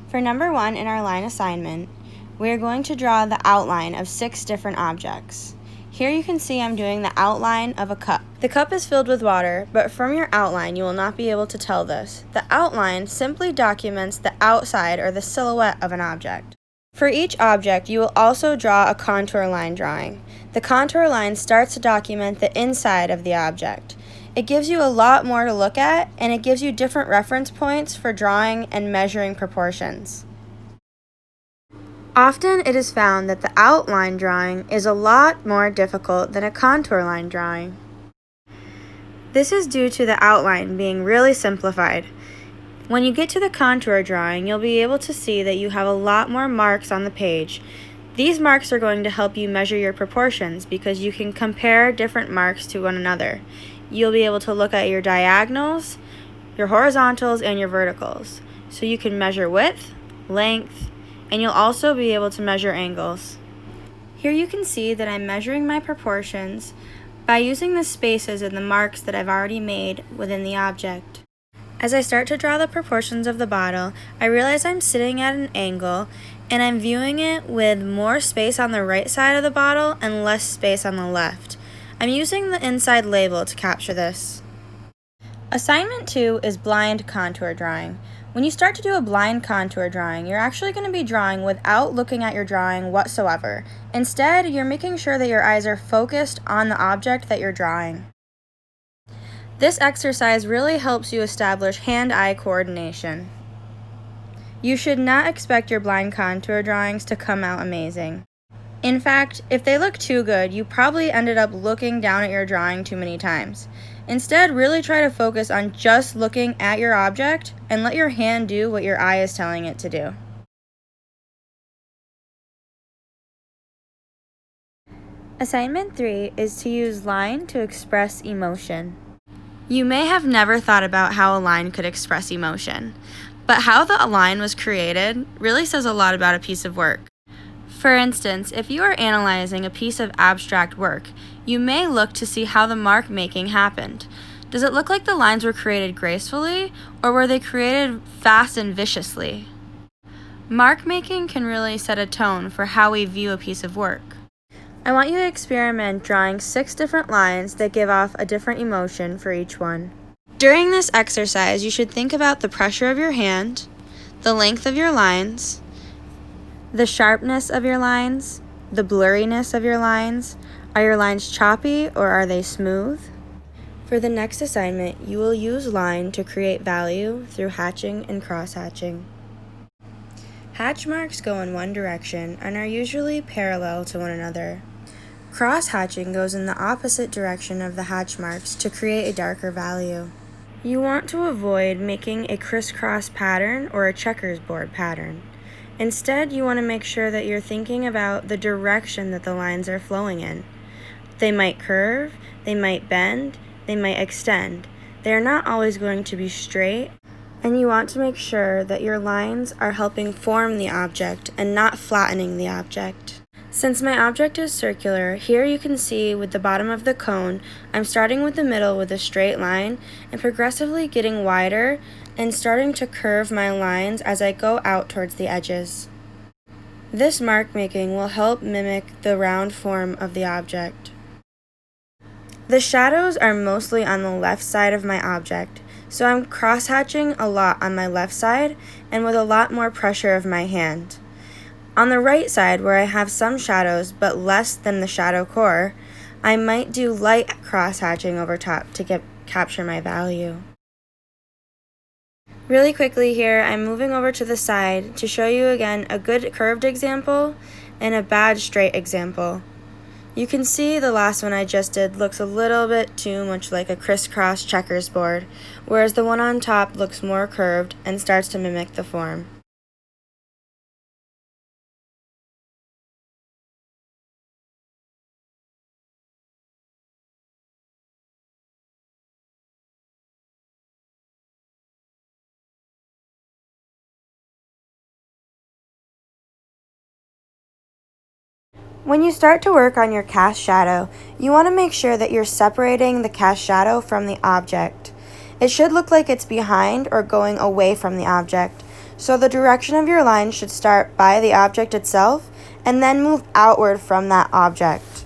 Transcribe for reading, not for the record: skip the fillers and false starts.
For number 1 in our line assignment, we are going to draw the outline of 6 different objects. Here you can see I'm doing the outline of a cup. The cup is filled with water, but from your outline you will not be able to tell this. The outline simply documents the outside or the silhouette of an object. For each object, you will also draw a contour line drawing. The contour line starts to document the inside of the object. It gives you a lot more to look at, and it gives you different reference points for drawing and measuring proportions. Often it is found that the outline drawing is a lot more difficult than a contour line drawing. This is due to the outline being really simplified. When you get to the contour drawing, you'll be able to see that you have a lot more marks on the page. These marks are going to help you measure your proportions because you can compare different marks to one another. You'll be able to look at your diagonals, your horizontals, and your verticals. So you can measure width, length, and you'll also be able to measure angles. Here you can see that I'm measuring my proportions by using the spaces and the marks that I've already made within the object. As I start to draw the proportions of the bottle, I realize I'm sitting at an angle and I'm viewing it with more space on the right side of the bottle and less space on the left. I'm using the inside label to capture this. Assignment 2 is blind contour drawing. When you start to do a blind contour drawing, you're actually going to be drawing without looking at your drawing whatsoever. Instead, you're making sure that your eyes are focused on the object that you're drawing. This exercise really helps you establish hand-eye coordination. You should not expect your blind contour drawings to come out amazing. In fact, if they look too good, you probably ended up looking down at your drawing too many times. Instead, really try to focus on just looking at your object and let your hand do what your eye is telling it to do. Assignment 3 is to use line to express emotion. You may have never thought about how a line could express emotion, but how the line was created really says a lot about a piece of work. For instance, if you are analyzing a piece of abstract work, you may look to see how the mark making happened. Does it look like the lines were created gracefully, or were they created fast and viciously? Mark making can really set a tone for how we view a piece of work. I want you to experiment drawing 6 different lines that give off a different emotion for each one. During this exercise, you should think about the pressure of your hand, the length of your lines, the sharpness of your lines, the blurriness of your lines. Are your lines choppy or are they smooth? For the next assignment, you will use line to create value through hatching and cross-hatching. Hatch marks go in one direction and are usually parallel to one another. Cross-hatching goes in the opposite direction of the hatch marks to create a darker value. You want to avoid making a crisscross pattern or a checkers board pattern. Instead, you want to make sure that you're thinking about the direction that the lines are flowing in. They might curve, they might bend, they might extend. They are not always going to be straight, and you want to make sure that your lines are helping form the object and not flattening the object. Since my object is circular, here you can see with the bottom of the cone, I'm starting with the middle with a straight line and progressively getting wider and starting to curve my lines as I go out towards the edges. This mark making will help mimic the round form of the object. The shadows are mostly on the left side of my object, so I'm cross-hatching a lot on my left side and with a lot more pressure of my hand. On the right side, where I have some shadows but less than the shadow core, I might do light cross-hatching over top to capture my value. Really quickly here, I'm moving over to the side to show you again a good curved example and a bad straight example. You can see the last one I just did looks a little bit too much like a crisscross checkers board, whereas the one on top looks more curved and starts to mimic the form. When you start to work on your cast shadow, you want to make sure that you're separating the cast shadow from the object. It should look like it's behind or going away from the object. So the direction of your line should start by the object itself and then move outward from that object.